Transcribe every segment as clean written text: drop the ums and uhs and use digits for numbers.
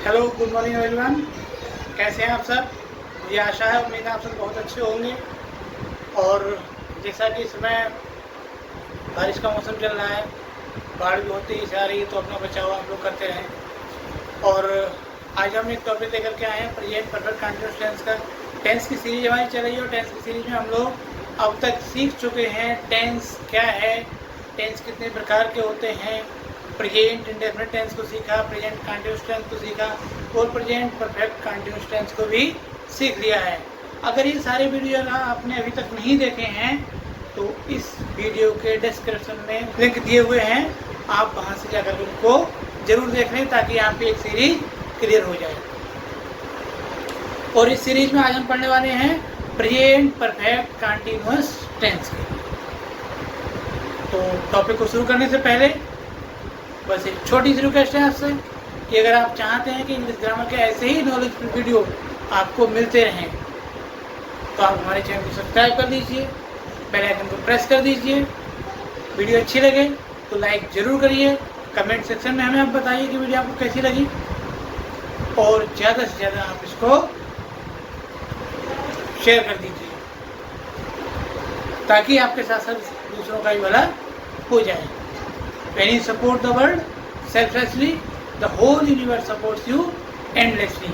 Hello, good morning everyone. कैसे हैं आप सब? मुझे आशा है, उम्मीद है आप सब बहुत अच्छे होंगे। और जैसा कि इस समय बारिश का मौसम चल रहा है, बाढ़ भी होती ही जा रही है, तो अपना बचाव आप लोग करते रहें। और आज हम एक टॉपिक लेकर के आए हैं, प्रेजेंट परफेक्ट कंटिन्यूअस टेंस का। टेंस की सीरीज हमारी चल रही है और टेंस की सीरीज में हम लोग अब तक सीख चुके हैं टेंस क्या है, टेंस कितने प्रकार के होते हैं, प्रेजेंट इंडेफिनिट टेंस को सीखा, प्रेजेंट कंटिन्यूअस टेंस को सीखा और प्रेजेंट परफेक्ट कंटिन्यूअस टेंस को भी सीख लिया है। अगर ये सारे वीडियो आपने अभी तक नहीं देखे हैं तो इस वीडियो के डिस्क्रिप्शन में लिंक दिए हुए हैं, आप वहां से जाकर उनको जरूर देख लें ताकि आपकी एक सीरीज क्लियर हो जाए। और इस सीरीज में आज हम पढ़ने वाले हैं प्रेजेंट परफेक्ट कंटिन्यूअस टेंस के। तो टॉपिक को शुरू करने से पहले बस एक छोटी सी रिक्वेस्ट है आपसे कि अगर आप चाहते हैं कि इंग्लिश ग्रामर के ऐसे ही नॉलेजफुल वीडियो आपको मिलते रहें तो आप हमारे चैनल को सब्सक्राइब कर दीजिए, बेल आइकन को प्रेस कर दीजिए। वीडियो अच्छी लगे तो लाइक ज़रूर करिए, कमेंट सेक्शन में हमें आप बताइए कि वीडियो आपको कैसी लगी और ज़्यादा से ज़्यादा आप इसको शेयर कर दीजिए ताकि आपके साथ साथ दूसरों का भी भला हो जाए। When you support the world selflessly, the whole universe supports you endlessly.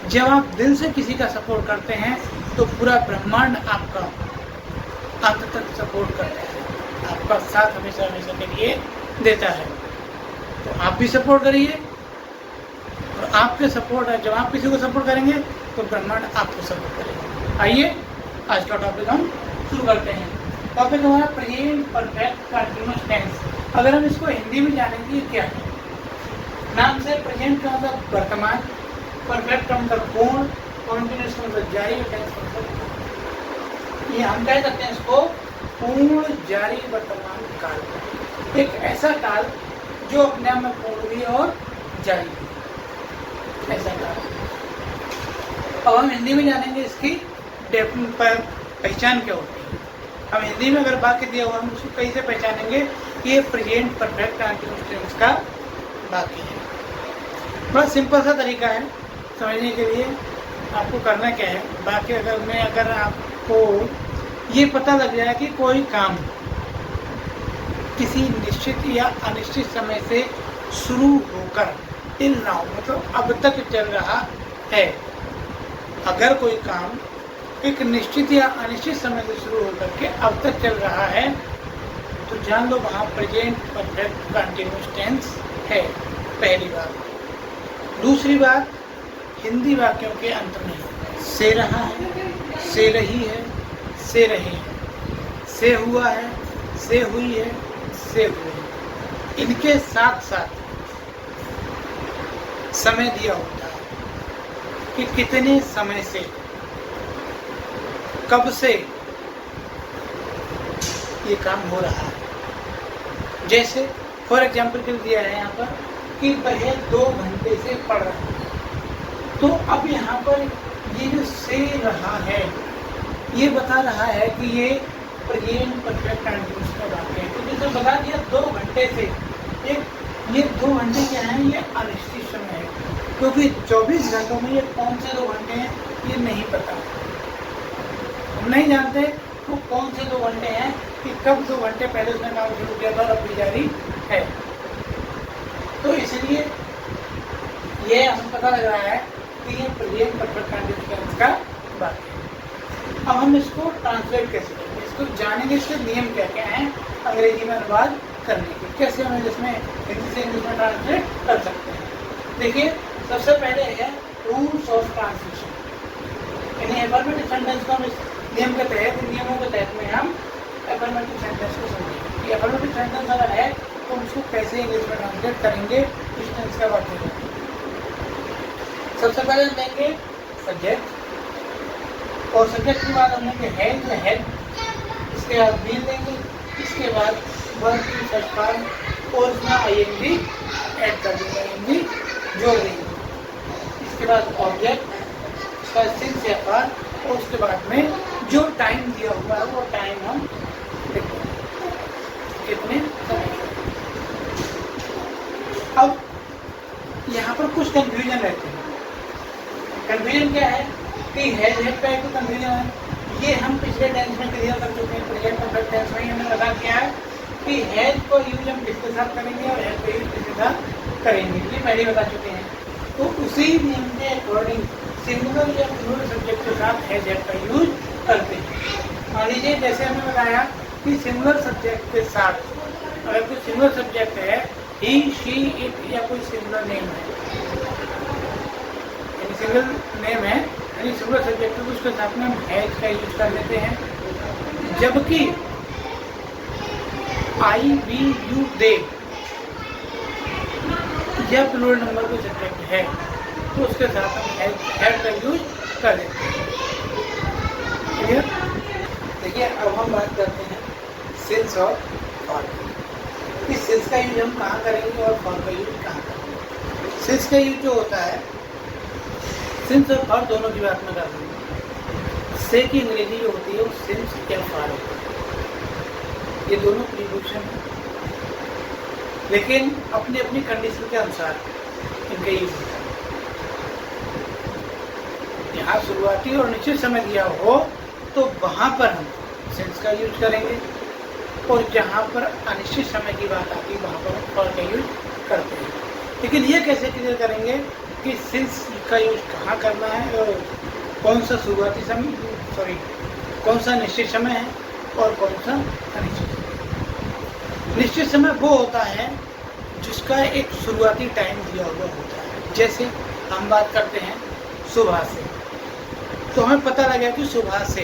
जब आप दिल से किसी का सपोर्ट करते हैं तो पूरा ब्रह्मांड आपका अंत तक सपोर्ट करता है, आपका साथ हमेशा हमेशा के लिए देता है। तो आप भी सपोर्ट करिए और आपके सपोर्ट है, जब आप किसी को सपोर्ट करेंगे तो ब्रह्मांड आपको सपोर्ट करेगा। आइए आज का टॉपिक हम शुरू करते हैं। टॉपिक हमारा प्रेजेंट परफेक्ट कंटिन्यूअस टेंस। अगर हम इसको हिंदी में जानेंगे क्या है, नाम से प्रेजेंट का मतलब वर्तमान, परफेक्ट का मतलब पूर्ण, कंटिन्यूअस का मतलब जारी, टेंस का मतलब ये हम कह सकते हैं इसको पूर्ण जारी वर्तमान काल। एक ऐसा काल जो अपने आप में पूर्ण भी और जारी भी, ऐसा काल। अब हम हिंदी में जानेंगे इसकी पहचान क्या होती है। हम हिंदी में अगर वाक्य दिया हुआ हम उसको कैसे पहचानेंगे ये प्रेजेंट परफेक्ट कंटिन्यूअस टेंस का वाक्य है। बड़ा सिंपल सा तरीका है समझने के लिए। आपको करना क्या है, वाक्य अगर आपको ये पता लग जाए कि कोई काम किसी निश्चित या अनिश्चित समय से शुरू होकर टिल नाउ मतलब अब तक चल रहा है, अगर कोई काम एक निश्चित या अनिश्चित समय से शुरू होकर के अब तक चल रहा है तो जान लो वहाँ प्रेजेंट परफेक्ट कंटिन्यूअस टेंस है, पहली बात। दूसरी बात, हिंदी वाक्यों के अंत में से रहा है, से रही है, से रहे हैं, से हुआ है, से हुई है, से हुए हैं, इनके साथ साथ समय दिया होता है कि कितने समय से, कब से ये काम हो रहा है। जैसे फॉर एग्जाम्पल के लिए दिया है यहाँ पर कि वह 2 घंटे से पढ़ रहा है, तो अब यहाँ पर ये जो से रहा है ये बता रहा है कि ये प्रेजेंट परफेक्ट कंटिन्यूअस का वाक्य है। तो जैसे बता दिया 2 घंटे से, ये 2 घंटे क्या है, ये अनिश्चित समय है क्योंकि 24 घंटों में ये कौन से 2 घंटे हैं ये नहीं पता, हम नहीं जानते वो कौन से 2 घंटे हैं, कि कब 2 घंटे पहले उसने काम शुरू किया था और अब भी जारी है। तो इसलिए ये हमें पता लग रहा है कि ये प्रेजेंट परफेक्ट कंटिन्यूअस टेंस का वाक्य है। अब हम इसको ट्रांसलेट कैसे करेंगे, इसको जानेंगे, इसके नियम क्या क्या हैं अंग्रेजी में अनुवाद करने के, कैसे हम इसमें हिंदी से इंग्लिश में ट्रांसलेट कर सकते हैं। देखिए सबसे पहले है रूल्स ऑफ ट्रांसलेशन। यानी एफर्मेटिव सेंटेंस को हम इस नियम के तहत, नियमों के तहत में हम एफर्मेटिव सेंटेंस को समझेंगे कि एफर्मेटिव सेंटेंस अगर है तो उसको कैसे इंग्लिश में ट्रांसलेट करेंगे इस टेंस का वाक्य है। सबसे पहले हम लेंगे सब्जेक्ट और सब्जेक्ट के बाद हम लेंगे हैज या हैड, इसके बाद बीन लेंगे, इसके बाद वर्ब की फर्स्ट फॉर्म और उसमें आईएनजी ऐड कर देंगे, आईएनजी जोड़ देंगे, इसके बाद ऑब्जेक्ट, इसके बाद सिंस या फॉर और उसके बाद में जो टाइम दिया हुआ है वो टाइम हम लिखते हैं कितने समय। अब यहाँ पर कुछ कंफ्यूजन रहते हैं। कंफ्यूजन क्या है कि हैज हैड का एक कंफ्यूजन है, ये हम पिछले टेंस में क्लियर कर चुके हैं। प्रेजेंट परफेक्ट टेंस में हमने बता दिया है कि हैज को यूज हम किसके साथ करेंगे और हैज को यूज किसके साथ करेंगे, ये पहले बता चुके हैं। तो उसी नियम के अकॉर्डिंग सिंगुलर या प्लूरल सब्जेक्ट के साथ हैज हैड का यूज करते हैं। मान लीजिए जैसे हमने बताया कि सिंगुलर सब्जेक्ट के साथ अगर कोई सिंगुलर सब्जेक्ट है, ही, शी, इट या कोई सिंगुलर नेम है, यानी सिंगल नेम है यानी सिंगुलर सब्जेक्ट है, उसके साथ में हम हैज का यूज कर लेते हैं। जबकि आई, वी, यू, दे या प्लूरल नंबर कोई सब्जेक्ट है तो उसके साथ हम हैड का यूज कर देते हैं। क्लियर? देखिए अब हम बात करते हैं सिंस और फॉर। इस सिंस का यूज हम कहाँ करेंगे और फॉर का यूज कहाँ करेंगे। सिंस का यूज जो होता है, सिंस और फॉर दोनों की बात में कर देंगे। से की अंग्रेजी जो होती है वो सिंस या फॉर होती है। ये दोनों प्रीपोजिशन हैं, लेकिन अपनी अपनी कंडीशन के अनुसार इनका यूज होता है। यहाँ शुरुआती और निश्चित समय दिया हो तो वहाँ पर हम सिंस का यूज करेंगे, और जहाँ पर अनिश्चित समय की बात आती है वहाँ पर हम फॉर का यूज करते हैं। लेकिन ये कैसे क्लियर करेंगे कि सिंस का यूज कहाँ करना है और कौन सा शुरुआती समय, कौन सा निश्चित समय है और कौन सा अनिश्चित समय। निश्चित समय वो होता है जिसका एक शुरुआती टाइम दिया हुआ होता है। जैसे हम बात करते हैं सुबह से, तो हमें पता लगा कि सुबह से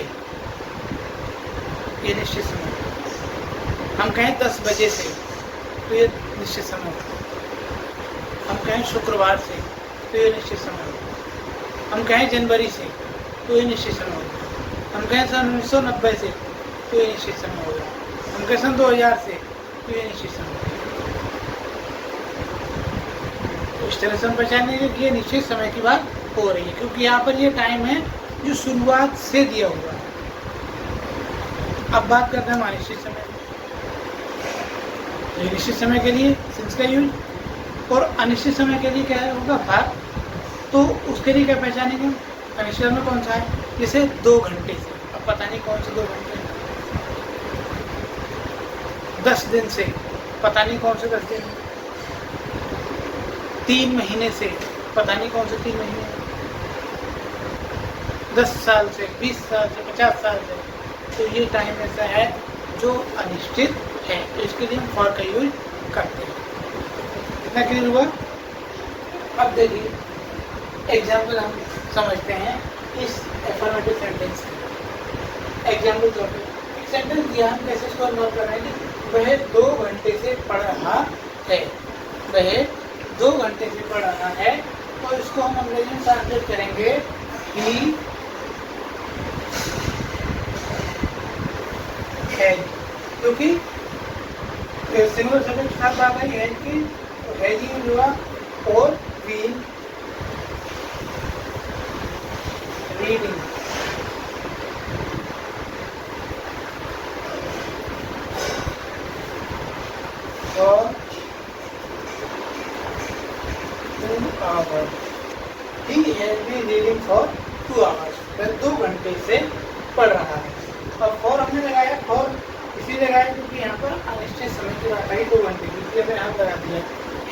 ये निश्चित समय है। हम कहें 10 बजे से तो ये निश्चित समय होता है। हम कहें शुक्रवार से तो ये निश्चित समय होता है। हम कहें जनवरी से तो ये निश्चित समय होता है। हम कहें सन 1990 से तो ये निश्चित समय होगा। हम कहें सन 2000 से तो ये निश्चित समय होगा। तो इस तरह से हम पहचानेंगे कि ये निश्चित समय की बात हो रही है, क्योंकि यहाँ पर ये टाइम है जो शुरुआत से दिया हुआ है। अब बात करते हैं अनिश्चित समय। तो निश्चित समय के लिए सिंस का यूज, और अनिश्चित समय के लिए क्या होगा फॉर। तो उसके लिए क्या पहचानेंगे, अनिश्चित समय कौन सा है, जैसे 2 घंटे से, अब पता नहीं कौन से 2 घंटे, 10 दिन से, पता नहीं कौन से 10 दिन, 3 महीने से, पता नहीं कौन से 3 महीने, 10 साल से, 20 साल से, 50 साल से। तो ये टाइम ऐसा है जो अनिश्चित है, तो इसके लिए हम फॉर का यूज करते हैं। कितना क्लियर हुआ? अब देखिए एग्जाम्पल हम समझते हैं इस एफर्मेटिव सेंटेंस का। एग्जाम्पल तौर पर एक सेंटेंस दिया, हम कैसे इसको नोट कर रहे हैं कि वह 2 घंटे से पढ़ रहा है। वह 2 घंटे से पढ़ रहा है, तो इसको हम अंग्रेजी में ट्रांसलेट करेंगे ही है, क्योंकि सिंगुलर सब्जेक्ट के साथ आ गई है कि है जी हुआ और बीन रीडिंग। और 2 hours, he has been reading for 2 hours। वह 2 घंटे से पढ़ रहा है। और फॉर हमने लगाया, फॉर इसीलिए लगाया क्योंकि यहाँ पर अनिश्चित समय की बात आई 2 घंटे की, इसलिए मैंने यहाँ लगा दिया।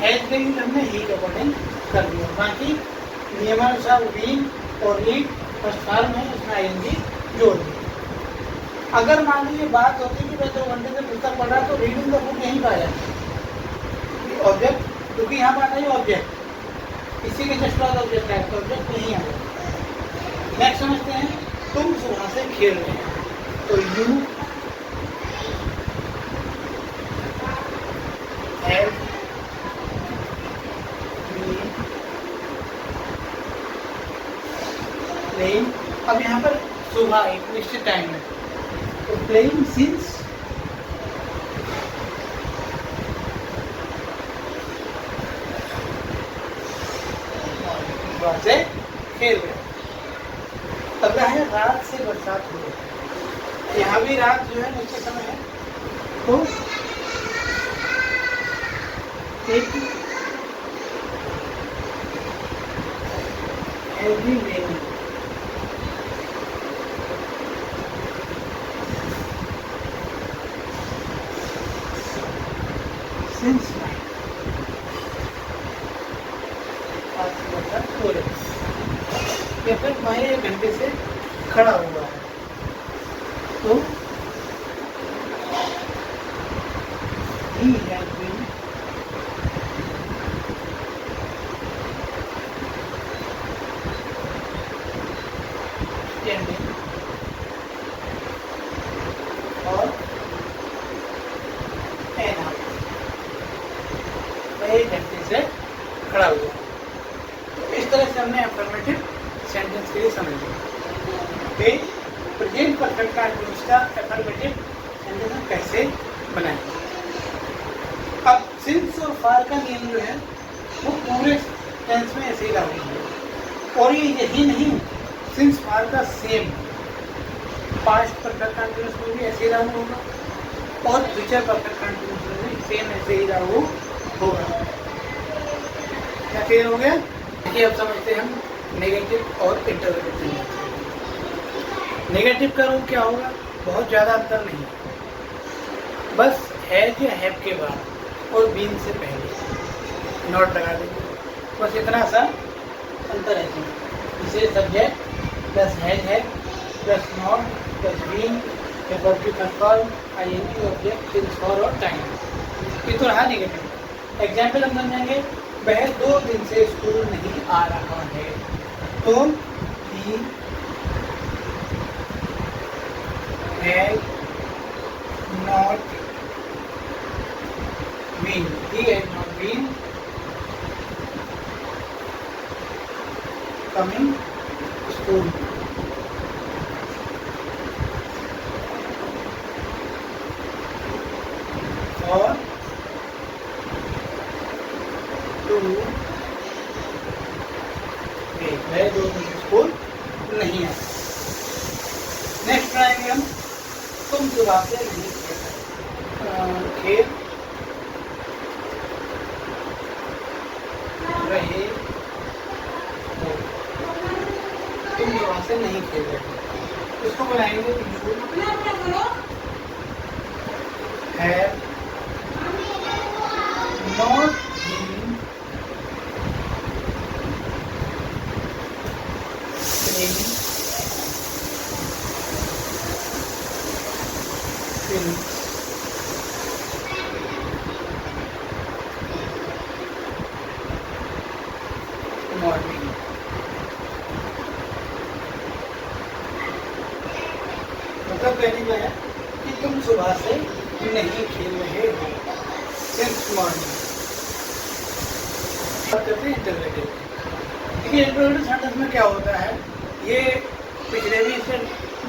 हैज का यूज हमने ही के अकॉर्डिंग कर दिया। बाकी नियमानुसार रीड और रीड फर्स्ट फॉर्म है, उसमें आईएनजी जोड़ दिया। अगर मान लीजिए बात होती कि मैं 2 घंटे से पुस्तक पढ़ रहा तो रीडिंग का बुक यहीं पाया ऑब्जेक्ट, क्योंकि यहाँ पर आता है ऑब्जेक्ट, इसी के जस्ट बाद ऑब्जेक्ट है, तो ऑब्जेक्ट नहीं आ गया। नेक्स्ट समझते हैं, तुम सुबह से खेल रहे हैं, तो यू हैव बीन प्लेइंग। अब यहाँ पर सुबह एक निश्चित टाइम है, तो प्लेइंग सिंस से खेल रहे। अगला है रात से बरसात हो रही है। यहाँ भी रात जो है निश्चित समय है, तो एक heavy rain. Since night. आज मतलब पूरे या फिर माया 1 घंटे से खड़ा हुआ है, तो he has been standing और an hour, 1 घंटे से खड़ा हुआ। तो इस तरह से हमने अफर्मेटिव सेंटेंस के लिए समझ लिया कि प्रेजेंट परफेक्ट कंटीन्यूअस का अफर्मेटिव सेंटेंस हम कैसे बनाएंगे। अब सिंस और फार का नियम जो है वो पूरे टेंस में ऐसे ही लागू है, और ये यही नहीं, सिंस फार का सेम पास्ट परफेक्ट कंटीन्यूअस में भी ऐसे ही लागू होगा और फ्यूचर परफेक्ट कंटीन्यूअस में भी सेम ऐसे ही लागू होगा। क्या क्लियर हो गया? देखिए अब समझते हैं हम नेगेटिव और इंटरोगेटिव। नेगेटिव का रूप क्या होगा? बहुत ज़्यादा अंतर नहीं, बस हैज या हैव के बाद और बीन से पहले नॉट लगा देंगे, बस इतना सा अंतर है। जैसे सब्जेक्ट प्लस हैज है plus not plus been form ING object since for और टाइम, ये तो रहा नेगेटिव। एग्जाम्पल हम समझेंगे, वह 2 दिन से स्कूल नहीं आ रहा है, तो he has not been, he has not been coming school. और 2 वह 2 दिन स्कूल नहीं है। नेक्स्ट बनाएंगे हम, तुम सुबह से नहीं खेल रहे हो, तुम सुबह से नहीं खेल रहे हो, इसको बनाएंगे है not been playing since morning. मतलब कहने का है कि तुम सुबह से नहीं खेल रहे हो, सिंस मॉर्निंग। बात करते हैं इंटरवेटिव। देखिए इंटरवेटिव सेंटेंस में क्या होता है, ये पिछले भी इसे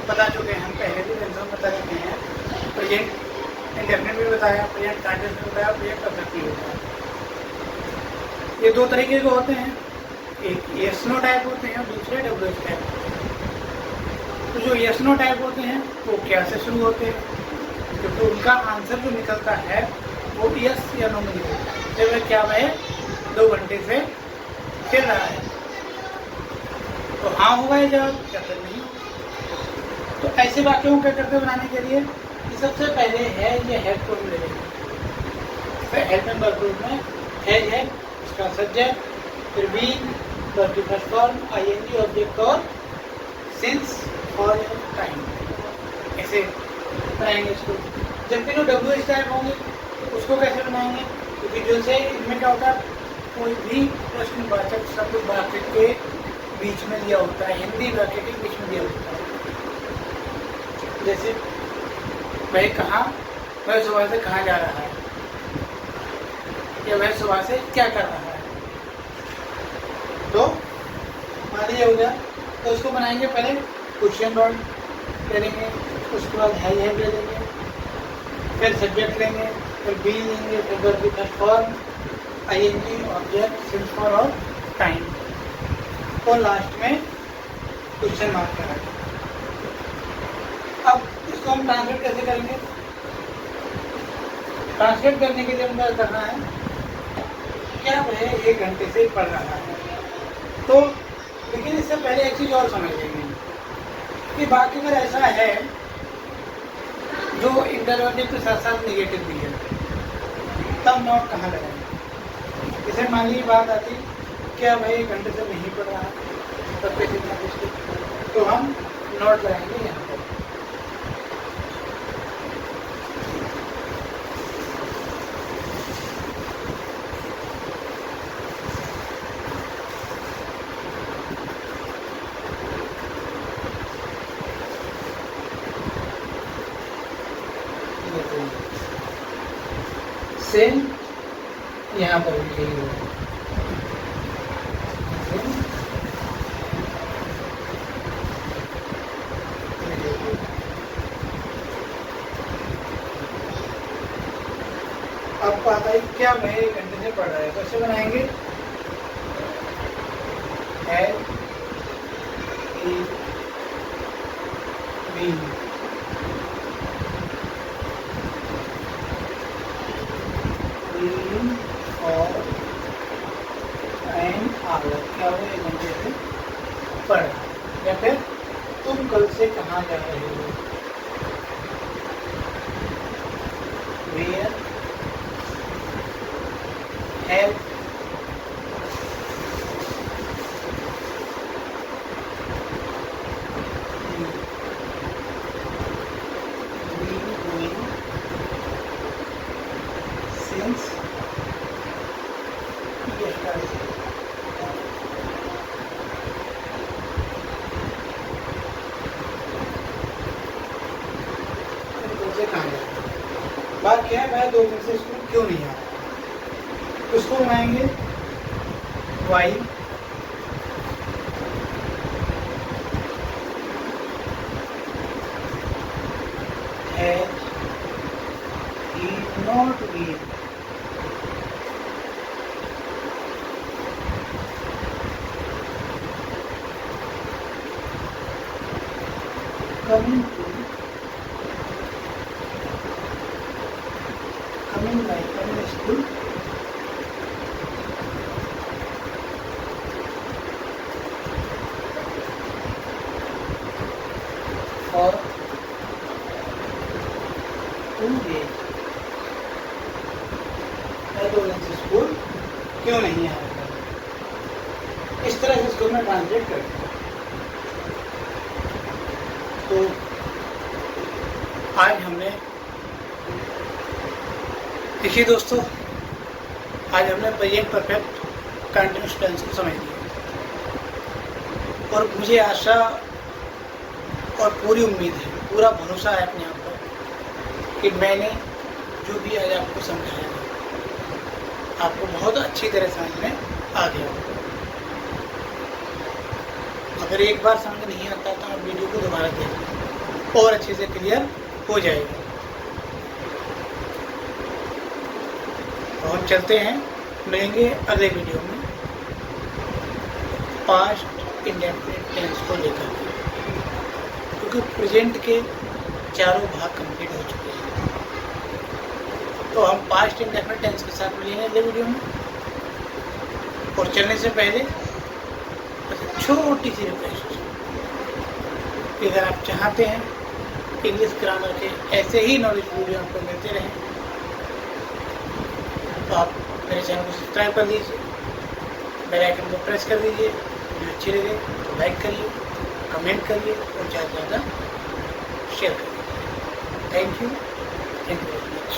बता चुके हैं, हम पहले भी टेंस में बता चुके हैं। प्रेजेंट इंडेफिनिट भी बताया, प्रेजेंट कंटीन्यूअस भी बताया, प्रेजेंट परफेक्ट भी बताया। ये 2 तरीके के होते हैं, एक यस नो टाइप होते हैं, दूसरे डब्ल्यूएच टाइप होते हैं। तो जो यस नो टाइप होते हैं वो क्या से शुरू होते हैं, क्योंकि उनका आंसर जो निकलता है वो यस या नो में निकलता है। जब वह क्या वह 2 घंटे से खेल रहा है, तो हाँ होगा ये जवाब, या फिर नहीं। तो ऐसे वाक्यों को क्या करते बनाने के लिए कि सबसे पहले है ये हेड को ले लेंगे, फिर हेड में वर्ब ग्रुप में हैज है इसका सब्जेक्ट, फिर बीन वर्ब की फर्स्ट फॉर्म, आईएनजी ऑब्जेक्ट और सिंस और टाइम, ऐसे बनाएंगे इसको। जबकि जो डब्ल्यूएच टाइप होंगे उसको कैसे बनाएंगे, क्योंकि जो से इनमें क्या होता है, कोई भी प्रश्नवाचक शब्द वाक्य के बीच में दिया होता है, हिंदी वाक्य के बीच में दिया होता है। जैसे वह कहाँ, वह सुबह से कहाँ जा रहा है, या वह सुबह से क्या कर रहा है। तो मान लीजिए हो गया, तो उसको बनाएंगे, पहले क्वेश्चन वर्ड ले लेंगे, उसके बाद है ले लेंगे, फिर सब्जेक्ट लेंगे, फिर बी लेंगे, फिर वर्ब की first form, ING object, since for और टाइम, और लास्ट में क्वेश्चन मार्क कराएंगे। अब इसको हम ट्रांसलेट कैसे करेंगे? ट्रांसलेट करने के लिए हमें क्या करना है, क्या वह 1 घंटे से पढ़ रहा है। तो लेकिन इस से पहले एक चीज़ और समझ लेंगे कि बाकी अगर ऐसा है जो इंटरवेटिव के साथ साथ निगेटिव भी है, तब नोट कहाँ लगाएंगे। जैसे मान लीजिए बात आती क्या भाई घंटे से नहीं पढ़ रहा तब पे कितना कुछ, तो हम नोट लगाएंगे यहाँ पर। सेम यहाँ पर भी यही होगा। आपको आता है क्या मैं 1 घंटे से पढ़ रहा है, कैसे बनाएंगे। और एन आवर क्या हो 1 घंटे से पढ़ रहा है। या फिर तुम कल से कहाँ जा रहे हो, वेयर हैव since yesterday। बात क्या है, मैं 2 दिन से स्कूल क्यों नहीं आ रहा। उसको बनाएंगे why not be coming school for 2 days। मैं 2 दिन से स्कूल क्यों नहीं आ रहा। इस तरह से स्कूल में ट्रांसलेट करते हैं। तो आज हमने देखिए दोस्तों, आज हमने प्रेजेंट परफेक्ट कंटिन्यूअस टेंस को समझ लिया और मुझे आशा और पूरी उम्मीद है, पूरा भरोसा है अपने आप पर कि मैंने जो भी आज आपको समझाया आपको बहुत अच्छी तरह समझ में आ गया। अगर एक बार समझ नहीं आता तो आप वीडियो को दोबारा देखें और अच्छे से क्लियर हो जाएगा। तो हम चलते हैं, मिलेंगे अगले वीडियो में पास्ट इंडेफिनिट टेंस को लेकर, क्योंकि प्रेजेंट के चारों भाग कंप्लीट हो चुके हैं। तो हम पास्ट इंडेफिनिट टेंस के साथ मिलेंगे अगले वीडियो में। और चलने से पहले छोटी सी रिक्वेस्ट, अगर आप चाहते हैं इंग्लिश ग्रामर के ऐसे ही नॉलेज वीडियो आपको मिलते रहें तो आप मेरे चैनल को सब्सक्राइब कर लीजिए, बेल आइकन को प्रेस कर दीजिए। वीडियो अच्छी लगे तो लाइक करिए, कमेंट करिए और ज़्यादा से ज़्यादा शेयर करिए। Thank you very much.